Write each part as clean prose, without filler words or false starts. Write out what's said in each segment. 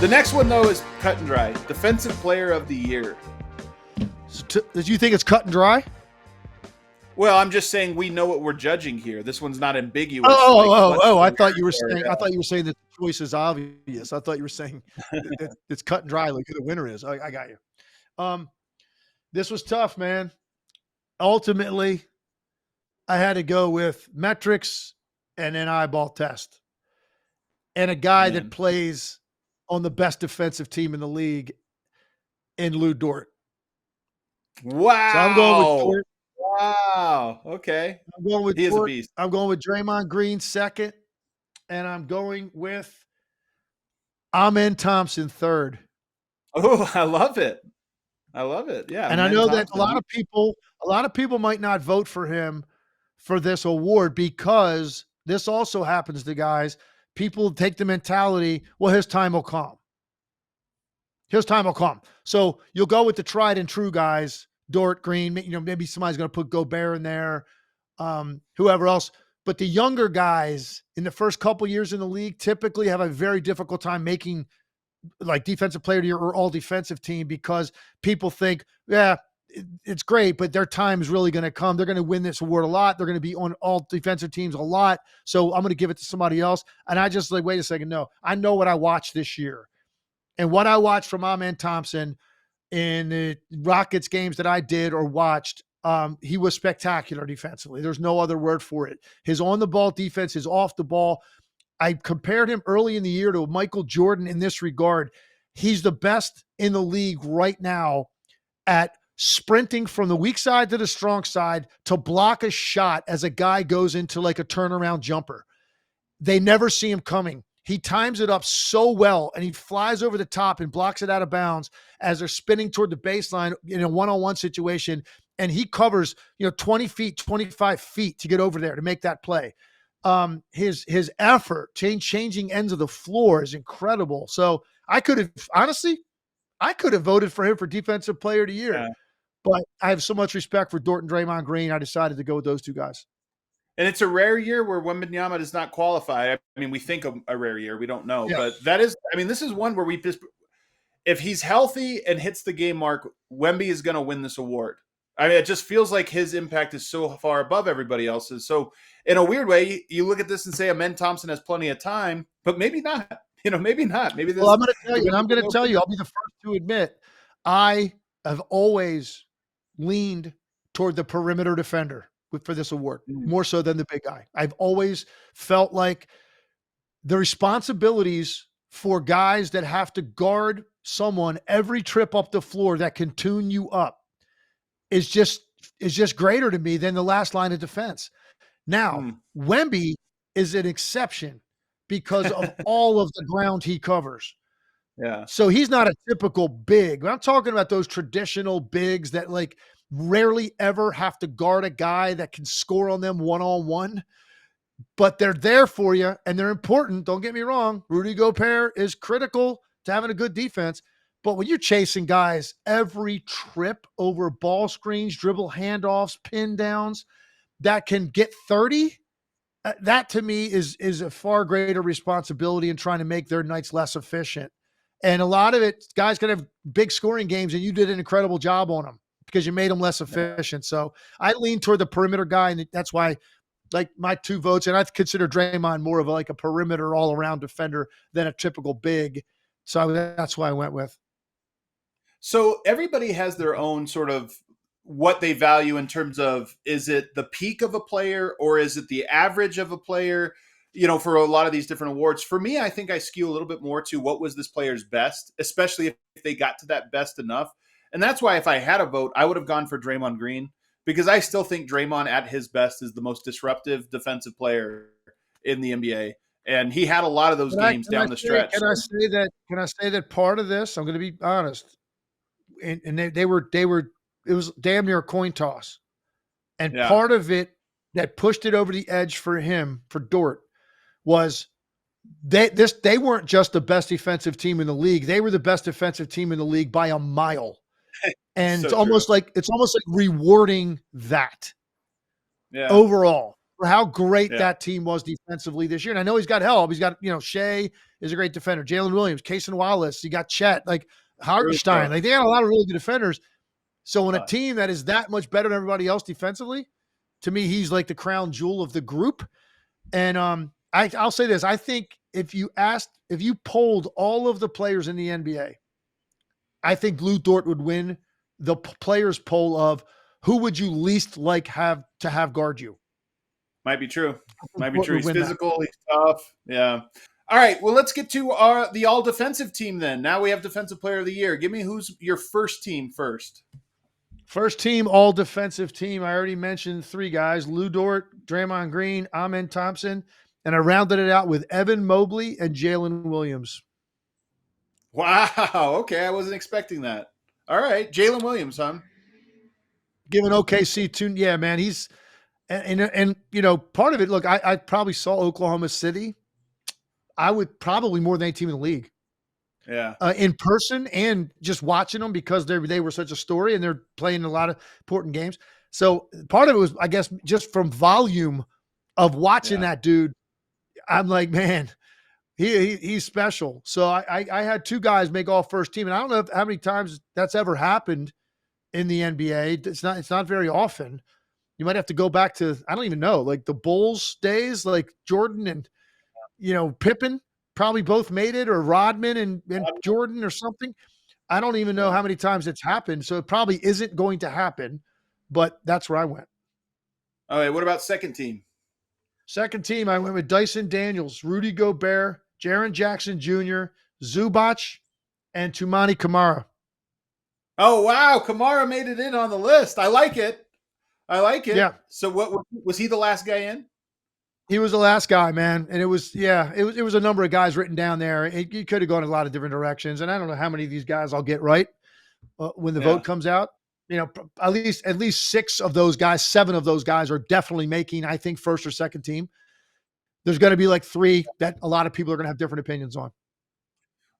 The next one, though, is cut and dry. Defensive Player of the Year. Do you think it's cut and dry? Well, I'm just saying we know what we're judging here. This one's not ambiguous. I thought you were saying that the choice is obvious. I thought you were saying that it's cut and dry, like who the winner is. I got you. This was tough, man. Ultimately, I had to go with metrics and an eyeball test, and a guy that plays on the best defensive team in the league in Lou Dort. Wow. So I'm going with Dort. Wow. Okay. I'm going with He is Dort. a beast. I'm going with Draymond Green second, and I'm going with Amen Thompson third. Oh, I love it. I love it. Yeah. And I know that a lot of people might not vote for him for this award because this also happens to guys. People take the mentality, well, his time will come. His time will come. So you'll go with the tried and true guys, Dort, Green, maybe somebody's going to put Gobert in there, whoever else. But the younger guys in the first couple years in the league typically have a very difficult time making like defensive player of the year or all defensive team because people think, yeah, it's great, but their time is really going to come. They're going to win this award a lot. They're going to be on all defensive teams a lot. So I'm going to give it to somebody else. And I just like, wait a second. No, I know what I watched this year. And what I watched from Amen Thompson in the Rockets games that I did or watched, he was spectacular defensively. There's no other word for it. His on-the-ball defense, his off-the-ball. I compared him early in the year to Michael Jordan in this regard. He's the best in the league right now at sprinting from the weak side to the strong side to block a shot as a guy goes into like a turnaround jumper. They never see him coming. He times it up so well, and he flies over the top and blocks it out of bounds as they're spinning toward the baseline in a one-on-one situation, and he covers 20 feet, 25 feet to get over there to make that play. His effort, changing ends of the floor is incredible. So I could have voted for him for Defensive Player of the Year. Yeah. But I have so much respect for Dort and Draymond Green. I decided to go with those two guys. And it's a rare year where Wembanyama does not qualify. I mean, we think of a rare year. We don't know. Yeah. But this is one where if he's healthy and hits the game mark, Wemby is going to win this award. I mean, it just feels like his impact is so far above everybody else's. So in a weird way, you look at this and say Amen Thompson has plenty of time, but maybe not. Maybe not. Maybe this. Well, I'm going to tell you, I'll be the first to admit, I have always leaned toward the perimeter defender for this award, more so than the big guy. I've always felt like the responsibilities for guys that have to guard someone every trip up the floor that can tune you up is just greater to me than the last line of defense. Now, Wemby is an exception because of all of the ground he covers. Yeah. So he's not a typical big. I'm talking about those traditional bigs that like rarely ever have to guard a guy that can score on them one-on-one, but they're there for you and they're important. Don't get me wrong. Rudy Gobert is critical to having a good defense, but when you're chasing guys every trip over ball screens, dribble handoffs, pin downs that can get 30, that to me is a far greater responsibility in trying to make their nights less efficient. And a lot of it, guys can have big scoring games and you did an incredible job on them because you made them less efficient. So I lean toward the perimeter guy, and that's why, like, my two votes, and I consider Draymond more of a perimeter all-around defender than a typical big. So that's why I went with. So everybody has their own sort of what they value in terms of, is it the peak of a player or is it the average of a player? For a lot of these different awards. For me, I think I skew a little bit more to what was this player's best, especially if they got to that best enough. And that's why if I had a vote, I would have gone for Draymond Green, because I still think Draymond at his best is the most disruptive defensive player in the NBA. And he had a lot of those games down the stretch. Can I say that part of this, I'm going to be honest, and it was damn near a coin toss. And part of it that pushed it over the edge for him, for Dort, was they weren't just the best defensive team in the league. They were the best defensive team in the league by a mile. And it's almost like rewarding that overall. for how great Yeah. that team was defensively this year. And I know he's got help. He's got, Shea is a great defender. Jalen Williams, Cason Wallace, you got Chet, like Hartenstein. Like they got a lot of really good defenders. So when a team that is that much better than everybody else defensively, to me, he's like the crown jewel of the group. And I'll say this. I think if you polled all of the players in the NBA, I think Lou Dort would win the players poll of who would you least like have guard you. Might be true. Might be Dort true. would He's win that. physical. He's tough. Yeah. All right. Well, let's get to the all defensive team then. Now we have defensive player of the year. Give me who's your first team first. First team, all defensive team. I already mentioned 3 guys: Lou Dort, Draymond Green, Amen Thompson, and I rounded it out with Evan Mobley and Jalen Williams. Wow. Okay. I wasn't expecting that. All right. Jalen Williams, huh? Giving OKC 2. Yeah, man. He's and part of it, look, I probably saw Oklahoma City. I would probably more than any team in the league. Yeah. In person and just watching them because they were such a story and they're playing a lot of important games. So part of it was, I guess, just from volume of watching that dude. I'm like, man, he's special. So I had 2 guys make all first team, and I don't know how many times that's ever happened in the NBA. It's not very often. You might have to go back to, I don't even know, like the Bulls days, like Jordan and Pippen. Probably both made it, or Rodman and Jordan or something. I don't even know how many times it's happened. So it probably isn't going to happen, but that's where I went. All right. What about second team? Second team, I went with Dyson Daniels, Rudy Gobert, Jaren Jackson Jr., Zubac, and Toumani Camara. Oh, wow. Camara made it in on the list. I like it. Yeah. So what was he the last guy in? He was the last guy, man. And it was a number of guys written down there. It could have gone in a lot of different directions. And I don't know how many of these guys I'll get right when the vote comes out. At least 6 of those guys, 7 of those guys are definitely making, I think, first or second team. There's going to be like 3 that a lot of people are going to have different opinions on.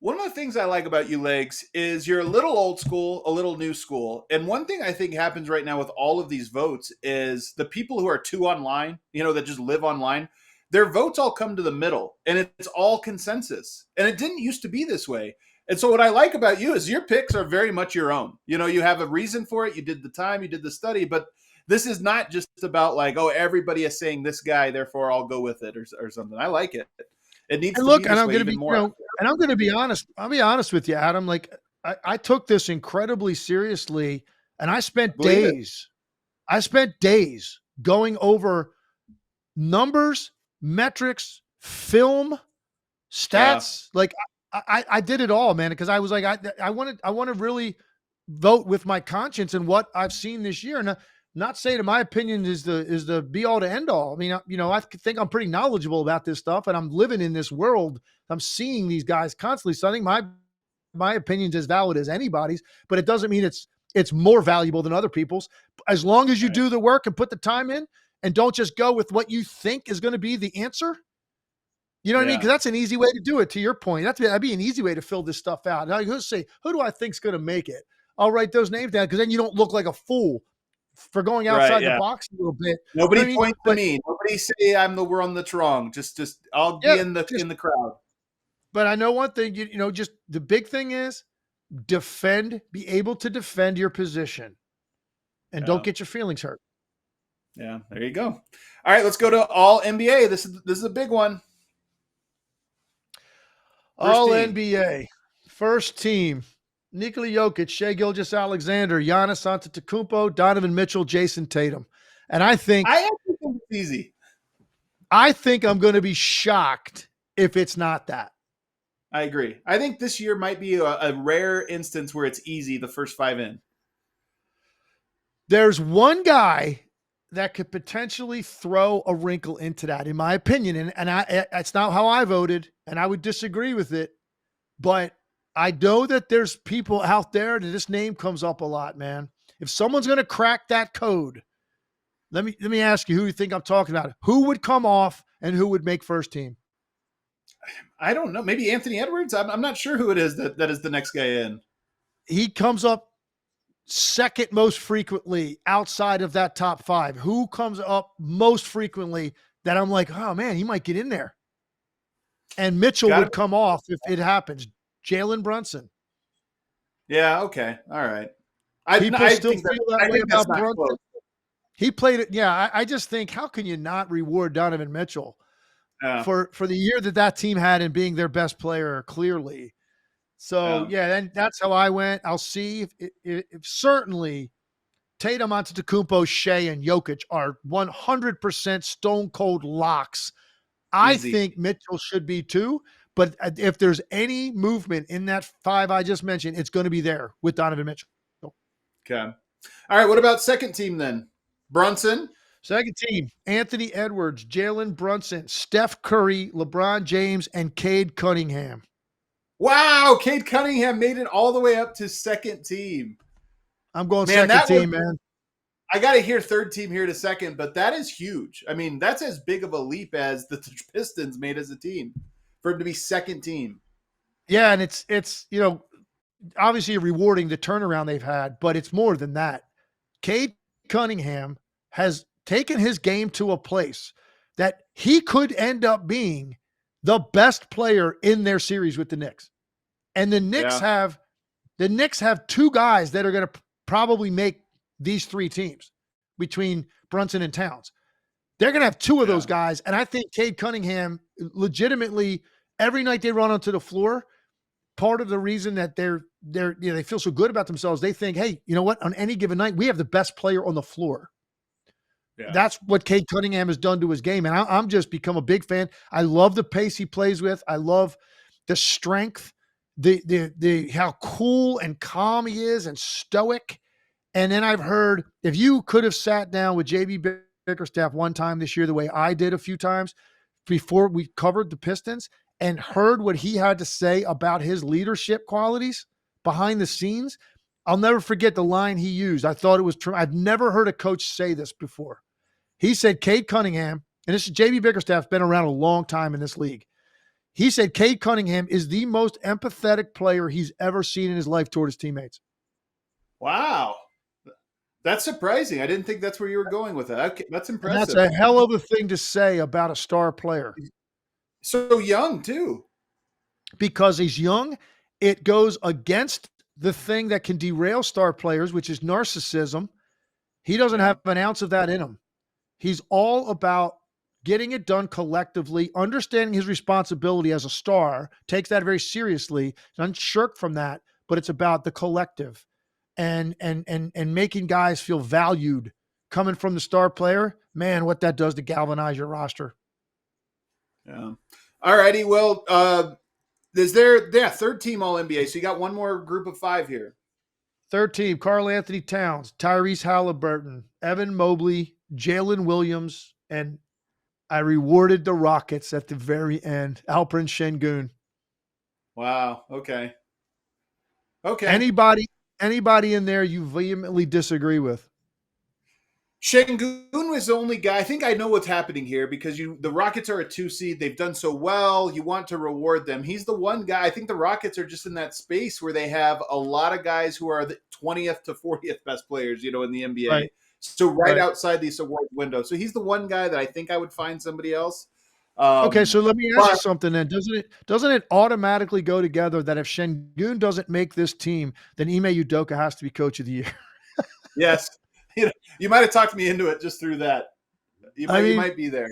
One of the things I like about you, Legs, is you're a little old school, a little new school. And one thing I think happens right now with all of these votes is the people who are too online, that just live online, their votes all come to the middle and it's all consensus. And it didn't used to be this way. And so what I like about you is your picks are very much your own. You have a reason for it. You did the time, you did the study, but this is not just about like, oh, everybody is saying this guy, therefore I'll go with it or something. I like it. It needs to be this way even more. And I'm going to be honest. I'll be honest with you, Adam. Like I took this incredibly seriously, and I spent days going over numbers, metrics, film, stats. Like I did it all, man, because I was like, I want to really vote with my conscience and what I've seen this year. And not saying, in my opinion, is the be all to end all. I mean, I think I'm pretty knowledgeable about this stuff, and I'm living in this world. I'm seeing these guys constantly. So I think my opinion's as valid as anybody's, but it doesn't mean it's more valuable than other people's. As long as you do the work and put the time in, and don't just go with what you think is going to be the answer. You know what I mean? Because that's an easy way to do it. To your point, that'd be an easy way to fill this stuff out. Now, who do I think's going to make it? I'll write those names down, because then you don't look like a fool for going outside the box a little bit. Nobody point to me. Nobody say I'm the one that's wrong. Just I'll be in the crowd. But I know one thing, just the big thing is be able to defend your position, and don't get your feelings hurt. Yeah, there you go. All right, let's go to all NBA. This is a big one. All NBA. First team. Nikola Jokic, Shai Gilgeous-Alexander, Giannis Antetokounmpo, Donovan Mitchell, Jason Tatum. And I actually think it's easy. I think I'm going to be shocked if it's not that. I agree. I think this year might be a rare instance where it's easy, the first 5 in. There's one guy that could potentially throw a wrinkle into that, in my opinion. And it's not how I voted, and I would disagree with it. But I know that there's people out there that this name comes up a lot, man. If someone's going to crack that code, let me ask you who you think I'm talking about. Who would come off and who would make first team? I don't know. Maybe Anthony Edwards? I'm not sure who it is that is the next guy in. He comes up second most frequently outside of that top five? Who comes up most frequently that I'm like, oh man, he might get in there? And Mitchell Got would it. come off if it happens. Jalen Brunson. Yeah. Okay. All right. People I still think that feel that I way think that's about not close. Brunson. He played it. Yeah, I just think, how can you not reward Donovan Mitchell Yeah. for the year that team had and being their best player clearly? So Yeah. yeah, then that's how I went. I'll see if certainly Tatum, Antetokounmpo, Shea, and Jokic are 100% stone cold locks. I Easy. think Mitchell should be too, but if there's any movement in that five I just mentioned, it's going to be there with Donovan Mitchell. Okay. All right. What about second team then? Brunson. Second team, Anthony Edwards, Jalen Brunson, Steph Curry, LeBron James, and Cade Cunningham. Wow, Cade Cunningham made it all the way up to second team. I'm going Man, second that was team, man. I got to hear third team here to second, but that is huge. I mean, that's as big of a leap as the Pistons made as a team for him to be second team. Yeah, and it's obviously rewarding the turnaround they've had, but it's more than that. Cade Cunningham has taken his game to a place that he could end up being the best player in their series with the Knicks. And Yeah. the Knicks have two guys that are going to probably make these three teams between Brunson and Towns. They're going to have two of those Yeah. guys. And I think Cade Cunningham legitimately, every night they run onto the floor, part of the reason that they feel so good about themselves, they think, hey, you know what? On any given night, we have the best player on the floor. Yeah. That's what Cade Cunningham has done to his game. And I'm just become a big fan. I love the pace he plays with. I love the strength, the how cool and calm he is and stoic. And then I've heard, if you could have sat down with JB Bickerstaff one time this year, the way I did a few times before we covered the Pistons, and heard what he had to say about his leadership qualities behind the scenes, I'll never forget the line he used. I thought it was true. I've never heard a coach say this before. He said, Cade Cunningham, and this is JB Bickerstaff's been around a long time in this league. He said Cade Cunningham is the most empathetic player he's ever seen in his life toward his teammates. Wow. That's surprising. I didn't think that's where you were going with that. Okay, that's And that's impressive. a hell of a thing to say about a star player. So young too. Because he's young, it goes against the thing that can derail star players, which is narcissism. He doesn't Yeah. have an ounce of that in him. He's all about getting it done collectively, understanding his responsibility as a star, takes that very seriously, doesn't shirk from that, but it's about the collective and making guys feel valued coming from the star player. Man, what that does to galvanize your roster. Yeah. All righty. Well, is there third team all NBA. So you got one more group of five here. Third team, Karl Anthony Towns, Tyrese Halliburton, Evan Mobley, Jalen Williams, and I rewarded the Rockets at the very end, Alperen Şengün. Wow. Okay. Okay. Anybody in there you vehemently disagree with? Şengün was the only guy. I think I know what's happening here because the Rockets are a 2 seed. They've done so well. You want to reward them. He's the one guy. I think the Rockets are just in that space where they have a lot of guys who are the 20th to 40th best players, in the NBA. Right. So right outside these award windows. So he's the one guy that I think I would find somebody else. Okay, so let me ask you something then. Doesn't it automatically go together that if Şengün doesn't make this team, then Ime Udoka has to be coach of the year? Yes. You might have talked me into it just through that. You might be there.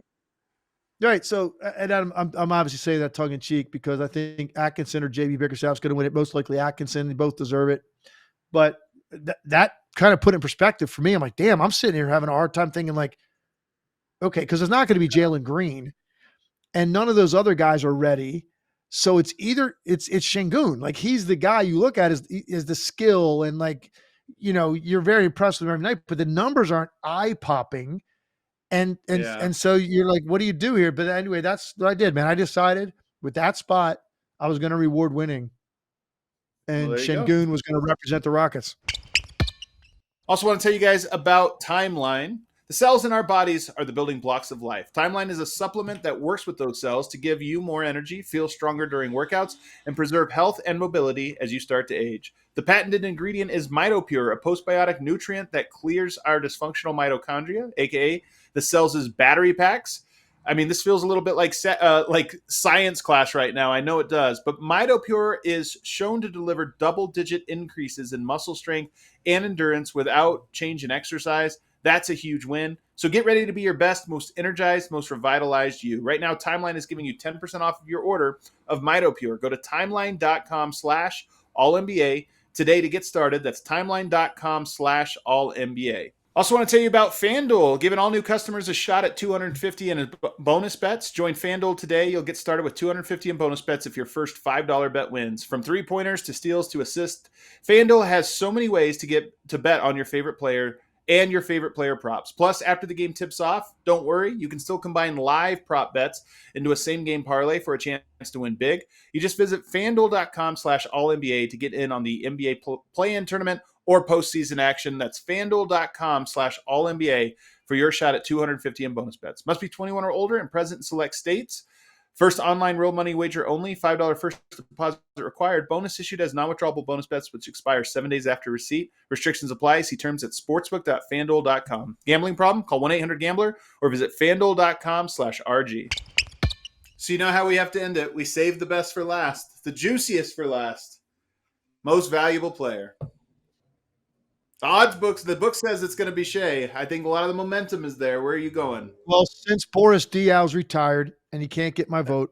Right. So, and I'm obviously saying that tongue in cheek because I think Atkinson or JB Bickerstaff is going to win it. Most likely Atkinson. They both deserve it. But that kind of put in perspective for me. I'm like, damn, I'm sitting here having a hard time thinking like, okay, because it's not going to be Jalen Green, and none of those other guys are ready. So it's either it's Şengün. Like he's the guy you look at is the skill and like, you're very impressed with him every night, but the numbers aren't eye popping. And so you're like, what do you do here? But anyway, that's what I did, man. I decided with that spot, I was going to reward winning. And Şengün was going to represent the Rockets. Also want to tell you guys about Timeline. The cells in our bodies are the building blocks of life. Timeline is a supplement that works with those cells to give you more energy, feel stronger during workouts, and preserve health and mobility as you start to age. The patented ingredient is MitoPure, a postbiotic nutrient that clears our dysfunctional mitochondria, aka the cells' battery packs. I mean, this feels a little bit like science class right now. I know it does. But MitoPure is shown to deliver double-digit increases in muscle strength and endurance without change in exercise. That's a huge win. So get ready to be your best, most energized, most revitalized you. Right now, Timeline is giving you 10% off of your order of MitoPure. Go to timeline.com/AllNBA today to get started. That's timeline.com/AllNBA. Also want to tell you about FanDuel, giving all new customers a shot at 250 in bonus bets. Join FanDuel today. You'll get started with 250 in bonus bets if your first $5 bet wins. From three-pointers to steals to assists, FanDuel has so many ways to get to bet on your favorite player and your favorite player props. Plus, after the game tips off, don't worry, you can still combine live prop bets into a same-game parlay for a chance to win big. You just visit FanDuel.com/AllNBA to get in on the NBA play-in tournament or postseason action. That's FanDuel.com/AllNBA for your shot at 250 in bonus bets. Must be 21 or older and present in select states. First online real money wager only. $5 first deposit required. Bonus issued as non-withdrawable bonus bets, which expire 7 days after receipt. Restrictions apply. See terms at sportsbook.fanduel.com. Gambling problem? Call 1-800-GAMBLER or visit fanduel.com/RG. So you know how we have to end it. We save the best for last. The juiciest for last. Most valuable player. The odds books, the book says it's going to be Shea. I think a lot of the momentum is there. Where are you going? Well, since Boris Diaw's retired and he can't get my vote,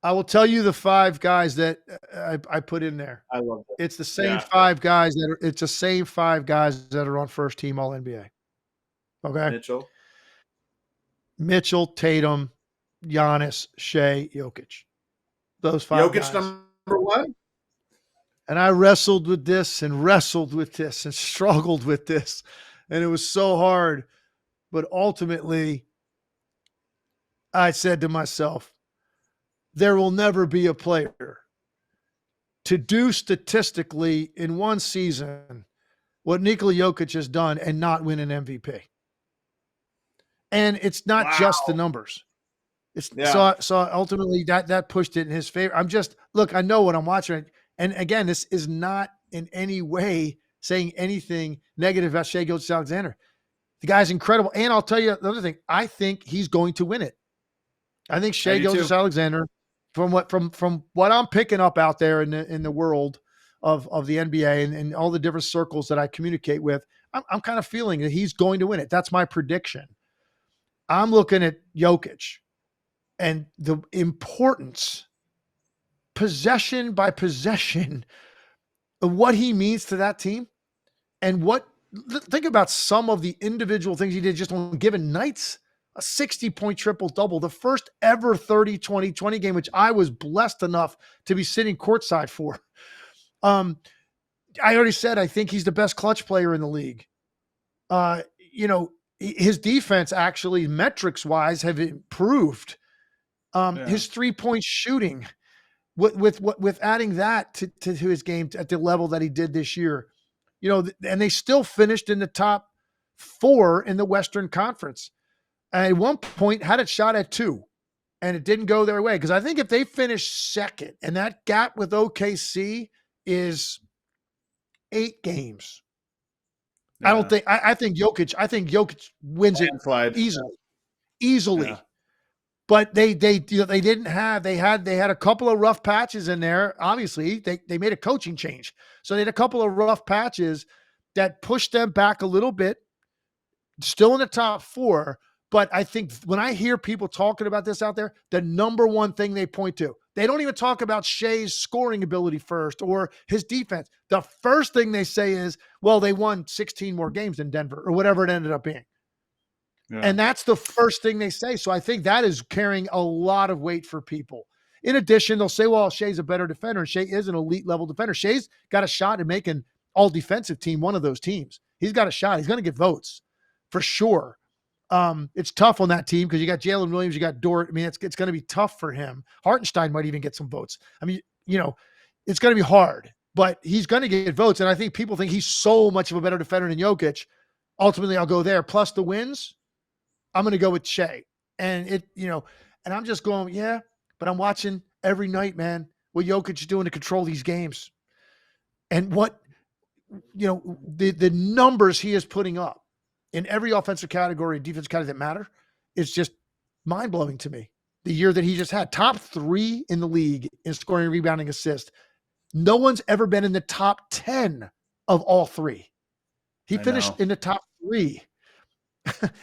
I will tell you the 5 guys that I put in there. I love it. It's the same 5 guys it's the same 5 guys that are on first team All NBA. Okay. Mitchell, Tatum, Giannis, Shea, Jokic. Those 5 guys. Jokic number 1? And I wrestled with this and struggled with this. And it was so hard. But ultimately, I said to myself, there will never be a player to do statistically in one season what Nikola Jokic has done and not win an MVP. And it's not just the numbers. So ultimately that pushed it in his favor. I know what I'm watching. And again, this is not in any way saying anything negative about Shai Gilgeous-Alexander. The guy's incredible. And I'll tell you the other thing. I think he's going to win it. I think Shai Gilgeous-Alexander, from what I'm picking up out there in the world of the NBA and all the different circles that I communicate with, I'm kind of feeling that he's going to win it. That's my prediction. I'm looking at Jokic and the importance, possession by possession, of what he means to that team. And think about some of the individual things he did just on given nights. A 60-point triple-double, the first ever 30-20-20 game, which I was blessed enough to be sitting courtside for. I already said I think he's the best clutch player in the league. His defense actually, metrics-wise, have improved. His three-point shooting, with adding that to his game at the level that he did this year, and they still finished in the top 4 in the Western Conference. And at one point had it shot at 2, and it didn't go their way. Because I think if they finish second, and that gap with OKC is 8 games, I think Jokic wins it easily. Yeah. But they didn't have, they had a couple of rough patches in there. Obviously, they made a coaching change. So they had a couple of rough patches that pushed them back a little bit, still in the top 4. But I think when I hear people talking about this out there, the number one thing they point to, they don't even talk about Shai's scoring ability first or his defense. The first thing they say is, well, they won 16 more games than Denver or whatever it ended up being. Yeah. And that's the first thing they say. So I think that is carrying a lot of weight for people. In addition, they'll say, well, Shai's a better defender. And Shai is an elite level defender. Shai's got a shot at making all defensive team one of those teams. He's got a shot. He's going to get votes for sure. It's tough on that team because you got Jalen Williams, you got Dort. I mean, it's going to be tough for him. Hartenstein might even get some votes. I mean, it's going to be hard. but he's going to get votes. And I think people think he's so much of a better defender than Jokic. Ultimately, I'll go there. Plus the wins, I'm going to go with Shea. And and I'm just going, yeah, but I'm watching every night, man, what Jokic is doing to control these games. And what, the numbers he is putting up in every offensive category, defensive category that matter, is just mind-blowing to me. The year that he just had, top 3 in the league in scoring, rebounding, assist. No one's ever been in the top 10 of all 3. He finished in the top 3.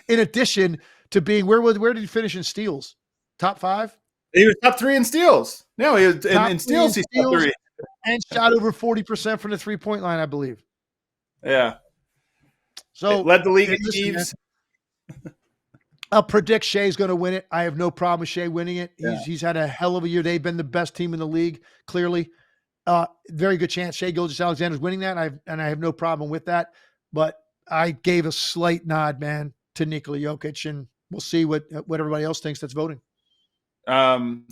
In addition to being, where did he finish in steals? Top 5? He was top 3 in steals. No, he was in steals. He's top 3. And shot over 40% from the 3-point line, I believe. Yeah. So it led the league in Steve's. I'll predict Shea's going to win it. I have no problem with Shea winning it. He's had a hell of a year. They've been the best team in the league, clearly. Very good chance Shea Gilgeous-Alexander's winning that, and I have no problem with that. But I gave a slight nod, man, to Nikola Jokic, and we'll see what everybody else thinks that's voting. I'm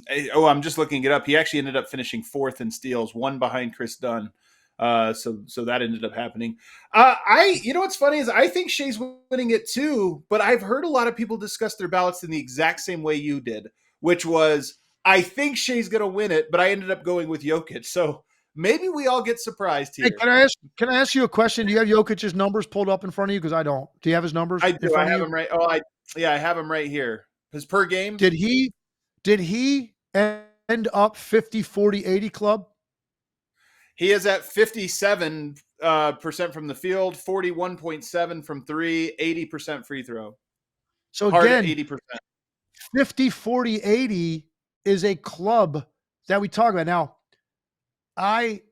just looking it up. He actually ended up finishing 4th in steals, 1 behind Chris Dunn. So that ended up happening. What's funny is I think Shea's winning it too, but I've heard a lot of people discuss their ballots in the exact same way you did, which was, I think Shea's going to win it, but I ended up going with Jokic. So maybe we all get surprised here. Hey, can I ask you a question? Do you have Jokic's numbers pulled up in front of you? Because I don't. Do you have his numbers? I do. I have them right. I have them right here. His per game. Did he end up 50, 40, 80 club? He is at 57% from the field, 41.7 from 3, 80% free throw. So again, 80%. 50, 40, 80 is a club that we talk about. Now, I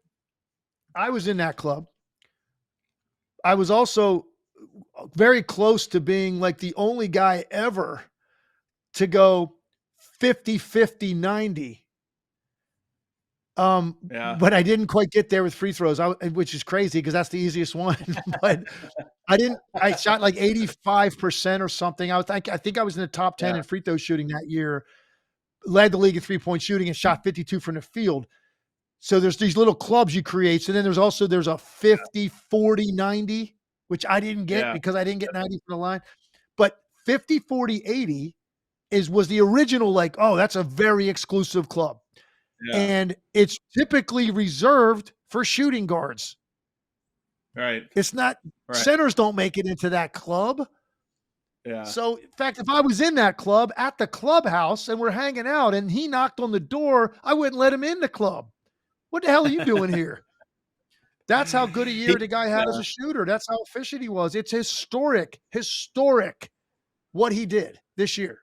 was in that club. I was also very close to being like the only guy ever to go 50, 50, 90. But I didn't quite get there with free throws, which is crazy because that's the easiest one. But I shot like 85% or something. I think I was in the top 10 in free throw shooting that year, led the league in 3-point shooting and shot 52 from the field. So there's these little clubs you create. So then there's a 50, 40, 90, which I didn't get because I didn't get 90 from the line. But 50, 40, 80 was the original, like, oh, that's a very exclusive club. Yeah. And it's typically reserved for shooting guards. Right. It's not, centers don't make it into that club. Yeah. So, in fact, if I was in that club at the clubhouse and we're hanging out and he knocked on the door, I wouldn't let him in the club. What the hell are you doing here? That's how good a year the guy had as a shooter. That's how efficient he was. It's historic what he did this year.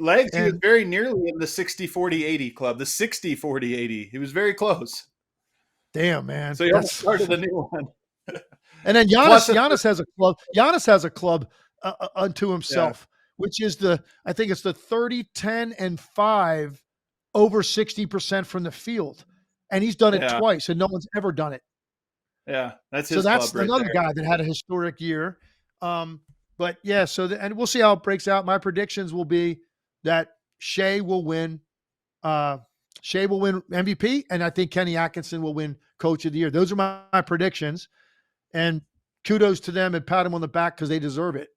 Legs, he was very nearly in the 60-40-80 club, the 60-40-80. He was very close. Damn, man. So he almost started a new one. And then Giannis has a club. Giannis has a club unto himself, which is I think it's the 30, 10, and 5 over 60% from the field. And he's done it twice, and no one's ever done it. Yeah, that's his club right another there. Guy that had a historic year. But yeah, and we'll see how it breaks out. My predictions will be that Shea will win MVP, and I think Kenny Atkinson will win Coach of the Year. Those are my predictions, and kudos to them and pat them on the back because they deserve it.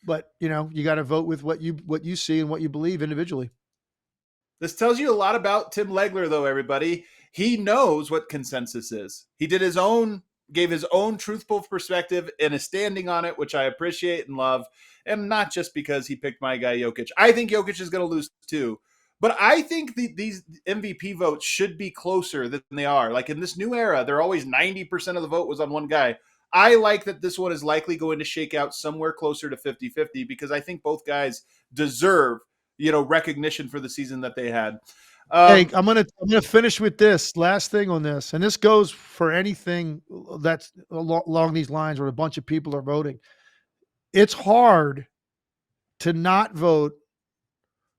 But you got to vote with what you see and what you believe individually. This tells you a lot about Tim Legler, though. Everybody, he knows what consensus is. He did gave his own truthful perspective and is standing on it, which I appreciate and love. And not just because he picked my guy, Jokic. I think Jokic is going to lose too. But I think these MVP votes should be closer than they are. Like in this new era, they're always 90% of the vote was on one guy. I like that this one is likely going to shake out somewhere closer to 50-50 because I think both guys deserve, recognition for the season that they had. Hey, I'm gonna finish with this last thing on this, and this goes for anything that's along these lines where a bunch of people are voting. It's hard to not vote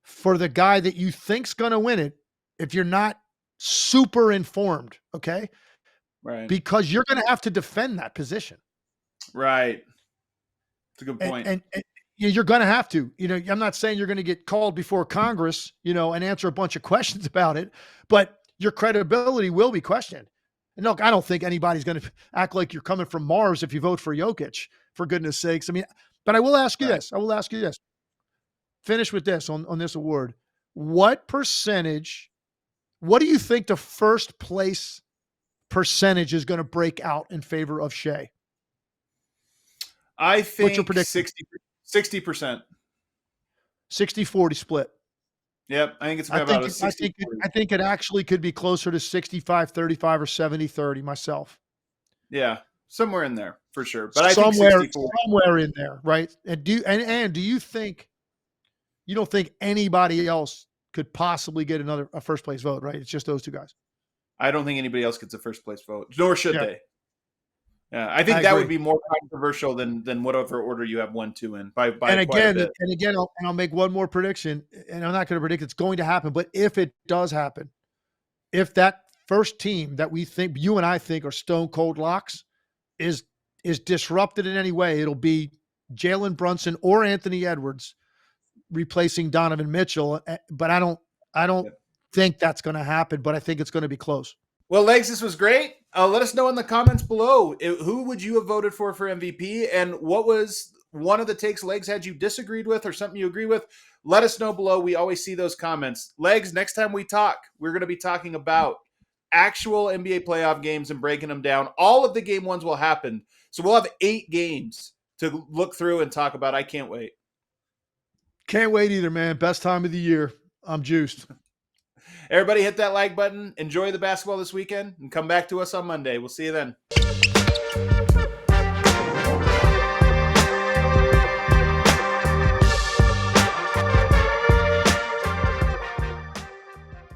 for the guy that you think's going to win it if you're not super informed, okay? Right. Because you're going to have to defend that position. Right. That's a good point. And you're going to have to. I'm not saying you're going to get called before Congress, and answer a bunch of questions about it, but your credibility will be questioned. And look, I don't think anybody's going to act like you're coming from Mars if you vote for Jokic, for goodness sakes. I mean, but I will ask you Right. this. I will ask you this. Finish with this on this award. What percentage, what do you think the first place percentage is going to break out in favor of Shea? I What's your think prediction? 60%. 60-40 split. Yep. I think it's I about think a it, I 60 think it, 40. I think it actually could be closer to 65-35 or 70-30 myself. Yeah. Somewhere in there for sure. But I think Somewhere, 60-40. somewhere in there, right? And do you think you don't think anybody else could possibly get a first place vote, right? It's just those two guys. I don't think anybody else gets a first place vote, nor should Yeah, they. Yeah, I I think that would agree. be more controversial than whatever order you have 1, 2 in by And quite a again, bit. I'll make one more prediction, and I'm not going to predict it's going to happen, but if it does happen, if that first team that we think you and I think are stone cold locks is disrupted in any way, it'll be Jalen Brunson or Anthony Edwards replacing Donovan Mitchell. But I don't Yep. think that's going to happen. But I think it's going to be close. Well, Legs, this was great. Let us know in the comments below who would you have voted for MVP, and what was one of the takes Legs had you disagreed with, or something you agree with. Let us know below. We always see those comments. Legs, next time we talk, we're going to be talking about actual NBA playoff games and breaking them down. All of the game ones will happen, so we'll have 8 games to look through and talk about. I can't wait. Can't wait either, man. Best time of the year. I'm juiced. Everybody hit that like button. Enjoy the basketball this weekend and come back to us on Monday. We'll see you then.